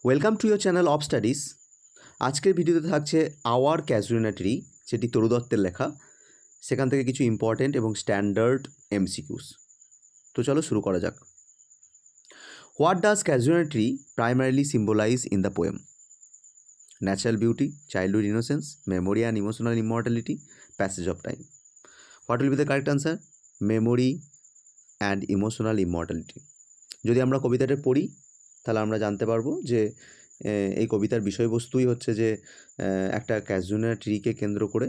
Welcome to your channel of studies. আজকের ভিডিওতে থাকছে আওয়ার ক্যাজুয়ালিটি, যেটি তরু দত্তের লেখা। সেখান থেকে কিছু ইম্পর্টেন্ট এবং স্ট্যান্ডার্ড এমসিকিউস। তো চলো শুরু করা যাক। What does casualty primarily symbolize in the poem? Natural beauty, childhood innocence, memory and emotional immortality, passage of time. What will be the correct answer? Memory and emotional immortality. যদি আমরা কবিতাটা পড়ি তাহলে আমরা জানতে পারবো যে এই কবিতার বিষয়বস্তুই হচ্ছে যে একটা ক্যাজুয়াল ট্রিকে কেন্দ্র করে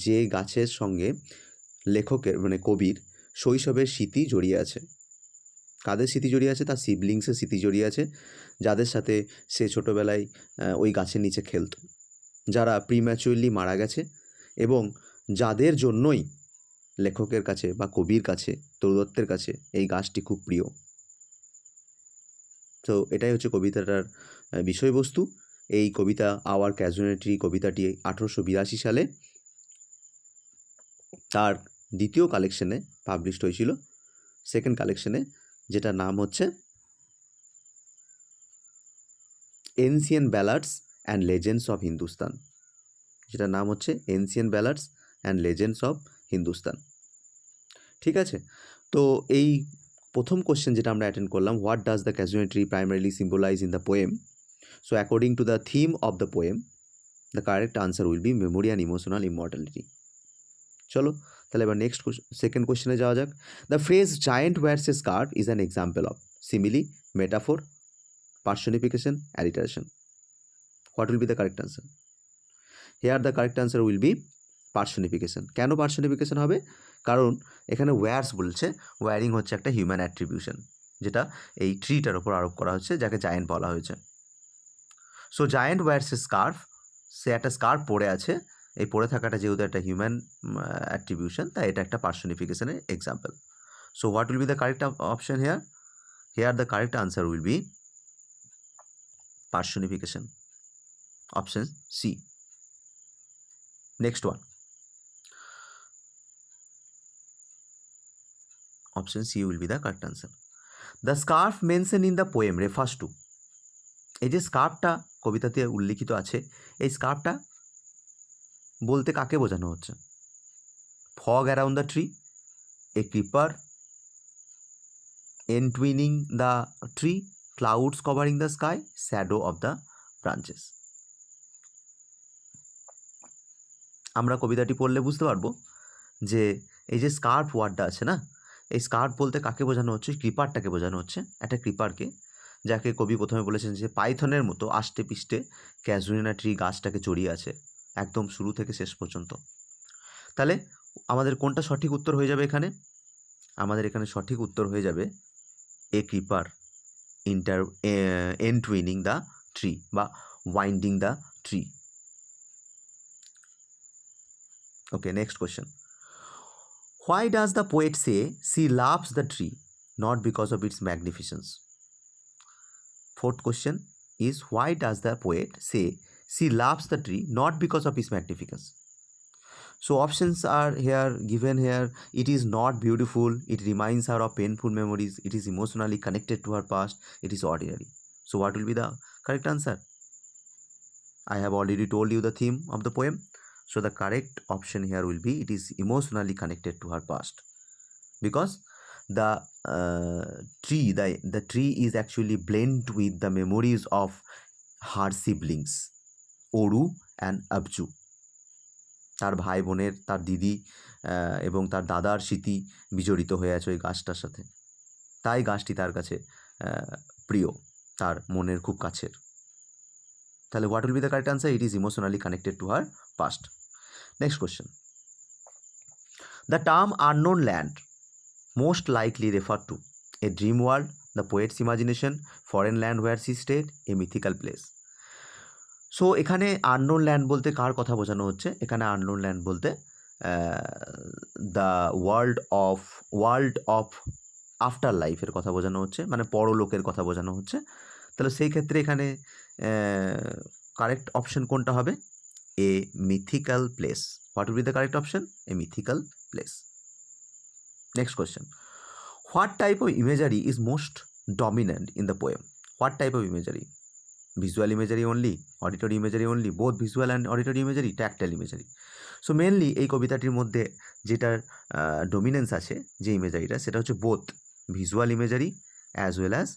যে গাছের সঙ্গে লেখকের মানে কবির শৈশবের স্মৃতি জড়িয়ে আছে। কাদের স্মৃতি জড়িয়ে আছে? তার সিবলিংসের স্মৃতি জড়িয়ে আছে, যাদের সাথে সে ছোটোবেলায় ওই গাছের নিচে খেলতো, যারা প্রিম্যাচুয়ারলি মারা গেছে এবং যাদের জন্যই লেখকের কাছে বা কবির কাছে, তরু দত্তের কাছে এই গাছটি খুব প্রিয়। তো এটাই হচ্ছে কবিতাটার বিষয়বস্তু। এই কবিতা আওয়ার ক্যাজুয়ালিটি কবিতাটি 1882 সালে তার দ্বিতীয় কালেকশনে পাবলিশড হয়েছিল, সেকেন্ড কালেকশনে, যেটার নাম হচ্ছে ancient ব্যালাডস and legends of Hindustan. যেটার নাম হচ্ছে ancient ব্যালাডস and legends of Hindustan. ঠিক আছে, তো এই প্রথম কোশ্চেন যেটা আমরা অ্যাটেন্ড করলাম, what does the casualty primarily symbolize in the poem? So according to the theme of the poem, the correct answer will be memory and emotional immortality. চলো তাহলে এবার নেক্সট সেকেন্ড কোশ্চেনে যাওয়া যাক। The phrase giant wears a scarf is an example of simile, metaphor, personification, alliteration. What will be the correct answer? Here the correct answer will be personification. কেন personification হবে? কারণ এখানে ওয়্যার্স বলছে, wiring হচ্ছে একটা হিউম্যান অ্যাট্রিবিউশন, যেটা এই ট্রিটার ওপর আরোপ করা হচ্ছে, যাকে জায়েন্ট বলা হয়েছে। So giant wears a scarf, সে একটা স্কার্ফ পরে আছে, এই পরে থাকাটা যেহেতু একটা হিউম্যান অ্যাট্রিবিউশন, তাই এটা একটা পার্সনিফিকেশনের example. So what will be the correct option here? Here the correct answer will be personification, option C. Next one, option C will be the correct answer. The scarf mention in the poem refers to, এই যে স্কার্ফটা কবিতাতে উল্লিখিত আছে, এই স্কার্ফটা বলতে কাকে বোঝানো হচ্ছে? Fog around the tree, a creeper entwining the tree, clouds covering the sky, shadow of the branches. আমরা কবিতাটি পড়লে বুঝতে পারবো যে এই যে স্কার্ফ ওয়ার্ডটা আছে না, এই স্কার্ফ বলতে কাকে বোঝানো হচ্ছে? ক্রিপারটাকে বোঝানো হচ্ছে, একটা ক্রিপারকে, যাকে কবি প্রথমে বলেছেন যে পাইথনের মতো আষ্টে পিষ্টে ক্যাজুয়ালিনা ট্রি গাছটাকে জড়িয়ে আছে একদম শুরু থেকে শেষ পর্যন্ত। তাহলে আমাদের কোনটা সঠিক উত্তর হয়ে যাবে এখানে? আমাদের এখানে সঠিক উত্তর হয়ে যাবে a creeper entwining the tree বা winding the tree. Okay, next question. Why does the poet say she loves the tree not because of its magnificence? Fourth question is, why does the poet say she loves the tree not because of its magnificence? So options are here given here. It is not beautiful, it reminds her of painful memories, it is emotionally connected to her past, it is ordinary. So what will be the correct answer? I have already told you the theme of the poem. So the correct option here will be, it is emotionally connected to her past, because the tree is actually blended with the memories of her siblings Oru and Abju. তার ভাই বোনের, তার দিদি এবং তার দাদার স্মৃতি বিজড়িত হয়ে আছে ওই গাছটার সাথে, তাই গাছটি তার কাছে প্রিয়, তার মনের খুব কাছের। তাহলে what will be the correct answer? It is emotionally connected to her past. Next question, the term unknown land most likely refer to a dream world, the poet's imagination, foreign land where she stayed, a mythical place. So এখানে unknown land বলতে কার কথা বোঝানো হচ্ছে? এখানে unknown land বলতে the world of after লাইফের কথা বোঝানো হচ্ছে, মানে পরলোকের কথা বোঝানো হচ্ছে। তাহলে সেই ক্ষেত্রে এখানে কারেক্ট অপশন কোনটা হবে? A mythical place. What will be the correct option? A mythical place. Next question, what type of imagery is most dominant in the poem? What type of imagery? visual imagery only, auditory imagery only, both visual and auditory imagery, tactile imagery. So mainly এই কবিতাটির মধ্যে যেটার dominance আছে যে ইমেজারিটা সেটা হচ্ছে both visual imagery as well as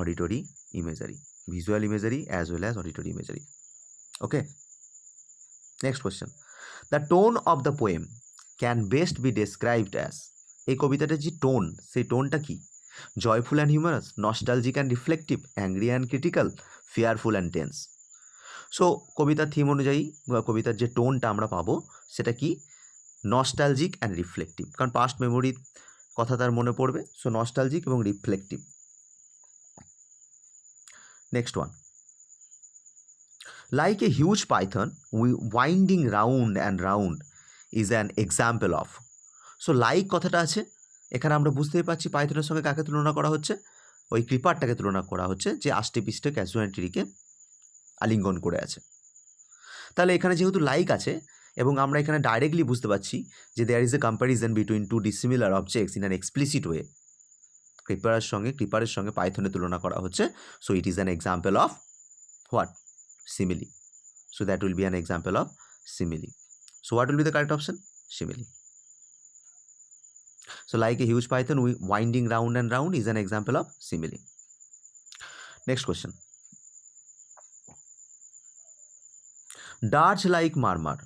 auditory imagery, visual imagery as well as auditory imagery. Okay, next question, the tone of the poem can best be described as, এই কবিতাটার যে টোন সেই টোনটা কি? Joyful and humorous, nostalgic and reflective, angry and critical, fearful and tense. So কবিতার theme অনুযায়ী বা কবিতার যে টোনটা আমরা পাবো সেটা কি? নস্টালজিক অ্যান্ড রিফ্লেকটিভ, কারণ পাস্ট মেমোরির কথা তার মনে পড়বে, সো নস্টালজিক এবং reflective. Next one, like a huge Python winding round and round is an example of. So like কথাটা আছে, এখানে আমরা বুঝতেই পারছি পাইথনের সঙ্গে কাকে তুলনা করা হচ্ছে? ওই ক্রিপারটাকে তুলনা করা হচ্ছে যে আষ্টে পিষ্টে ক্যাজুয়াল ট্রিকে আলিঙ্গন করে আছে। তাহলে এখানে যেহেতু লাইক আছে এবং আমরা এখানে ডাইরেক্টলি বুঝতে পারছি যে there is a comparison between two dissimilar objects in an explicit way, ক্রিপারের সঙ্গে পাইথনের তুলনা করা হচ্ছে, so it is an example of what? Simile. So that will be an example of simile. So what will be the correct option? Simile. So like a huge python winding round and round is an example of simile. Next question. Darts like murmur.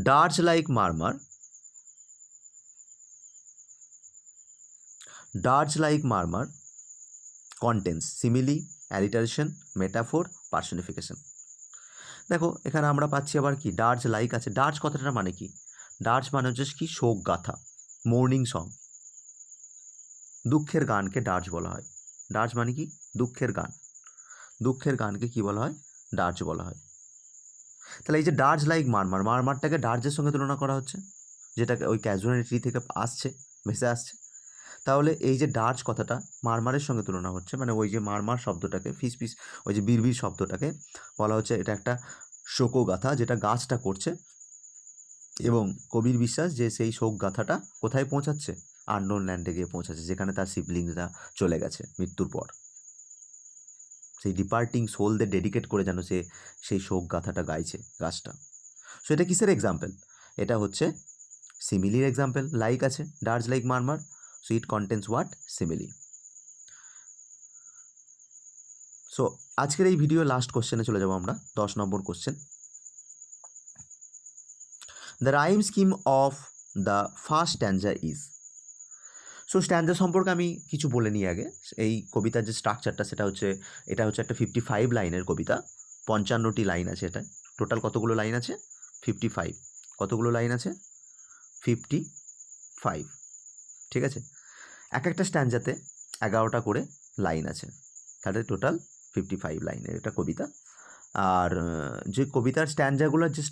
Darts like murmur. Darts like murmur contains simile, alliteration, metaphor, personification. দেখো এখানে আমরা পাচ্ছি আবার কি ডার্জ like আছে। ডার্জ কথাটা মানে কি? ডার্জ মানে হচ্ছে কি শোক গাথা, মর্নিং সং, দুঃখের গানকে ডার্জ বলা হয়। ডার্জ মানে কি? দুঃখের গান, দুঃখের গানকে কি বলা হয়? ডার্জ বলা হয়। তাহলে এই যে ডার্জ লাইক মারমার, মারমারটাকে ডার্জের সঙ্গে তুলনা করা হচ্ছে, যেটাকে ওই ক্যাজুয়ালিটি থেকে আসছে, ভেসে আসছে। তাহলে এই যে ডার্জ কথাটা মারমারের সঙ্গে তুলনা হচ্ছে, মানে ওই যে মারমার শব্দটাকে ফিস ফিস ওই যে বিড়বিড় শব্দটাকে বলা হচ্ছে এটা একটা শোকগাথা যেটা গাছটা করছে, এবং কবির বিশ্বাস যে সেই শোক গাথাটা কোথায় পৌঁছাচ্ছে? আননোন ল্যান্ডে গিয়ে পৌঁছাচ্ছে, যেখানে তার সিবলিংসরা চলে গেছে মৃত্যুর পর। সেই ডিপার্টিং সোলদের ডেডিকেট করে যেন সে সেই শোক গাথাটা গাইছে গাছটা। সো এটা কিসের এক্সাম্পল? এটা হচ্ছে সিমিলির এক্সাম্পল। লাইক আছে, dirge like murmur, so it contains what? Simile. So আজকের এই ভিডিও লাস্ট কোশ্চেনে চলে যাবো আমরা, 10 নম্বর কোশ্চেন। The rhyme scheme of the first stanza is. So stanza সম্পর্কে আমি কিছু বলে নিই আগে। এই কবিতার যে স্ট্রাকচারটা সেটা হচ্ছে, এটা হচ্ছে একটা 55 লাইনের কবিতা, 55টি লাইন আছে। এটা টোটাল কতগুলো লাইন আছে? 55। কতগুলো লাইন আছে? 55। ঠিক আছে, এক একটা স্ট্যান্জাতে 11টা করে লাইন আছে, তাহলে টোটাল 55 লাইনের এটা কবিতা। আর যে কবিতার স্ট্যান্জাগুলোর যে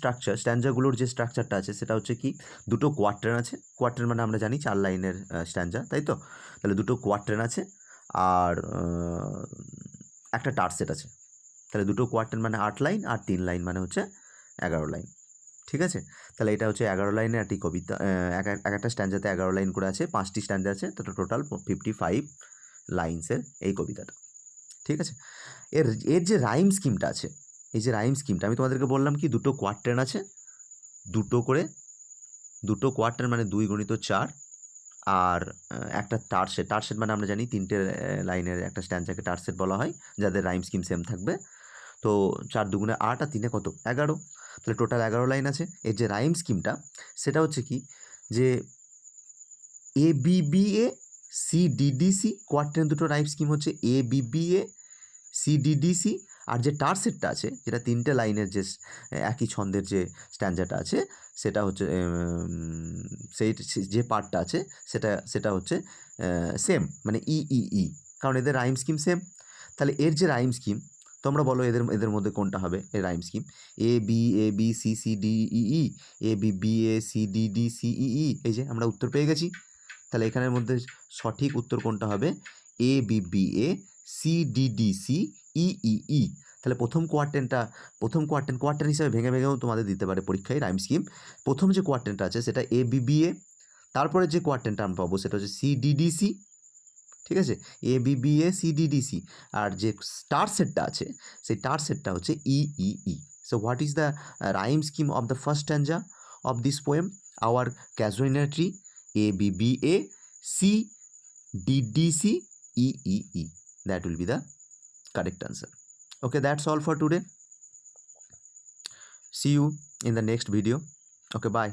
স্ট্যান্জাগুলোর যে স্ট্রাকচারটা আছে সেটা হচ্ছে কি, দুটো কোয়ার্টার আছে। কোয়ার্টার মানে আমরা জানি 4 লাইনের স্ট্যান্জা, তাই তো? তাহলে দুটো কোয়ার্টার আছে আর একটা টার্সেট আছে। তাহলে দুটো কোয়ার্টার মানে 8 লাইন আর 3 লাইন মানে হচ্ছে 11 লাইন। ঠিক আছে, তাহলে এটা হচ্ছে 11 লাইনের একটি কবিতা। এক একটা স্ট্যান্জাতে 11 লাইন করে আছে, 5টি স্ট্যান্জা আছে, তো টোটাল 55 লাইন্সের এই কবিতাটা। ঠিক আছে, এর যে রাইম স্কিমটা আছে, এই যে রাইম স্কিমটা আমি তোমাদেরকে বললাম কি দুটো কোয়ার্টার আছে, দুটো কোয়ার্টার মানে 2 গুণিত 4, আর একটা টার্সেট মানে আমরা জানি 3টে লাইনের একটা স্ট্যান্জাকে টার্সেট বলা হয়, যাদের রাইম স্কিম সেম থাকবে। তো 4 দুগুণে 8 আর 3 কত? 11। তাহলে টোটাল 11 লাইন আছে। এর যে রাইম স্কিমটা সেটা হচ্ছে কি, যে ABBA CDDC, কোয়ার্টার দুটো রাইম স্কিম হচ্ছে ABBA CDDC, আর যে টার্সেটটা আছে যেটা 3টে লাইনের যে একই ছন্দের যে স্ট্যান্জাটা আছে সেটা হচ্ছে সেই যে পার্টটা আছে সেটা হচ্ছে সেম, মানে EEE, কারণ এদের রাইম স্কিম সেম। তাহলে এর যে রাইম স্কিম তোমরা বলো এদের মধ্যে কোনটা হবে এর রাইম স্কিম? ABABCCDEE, ABBACDDCEE, এই যে আমরা উত্তর পেয়ে গেছি। তাহলে এখানের মধ্যে সঠিক উত্তর কোনটা হবে? ABBACDDCEEE। তাহলে প্রথম কোয়ার্টেন হিসাবে ভেঙেও তোমাদের দিতে পারে পরীক্ষায় রাইম স্কিম। প্রথম যে কোয়ার্টেনটা আছে সেটা ABBA, তারপরে যে কোয়ার্টেনটা আমরা পাবো সেটা হচ্ছে CDDC। ঠিক আছে, A B B A C D D C, আর যে স্টার সেটটা আছে সেই স্টার সেটটা হচ্ছে E E E. So what is the rhyme scheme of the first stanza of this poem? Our casuarina tree, A B B A C D D C E E E. That will be the correct answer. Okay, that's all for today. See you in the next video. Okay, bye.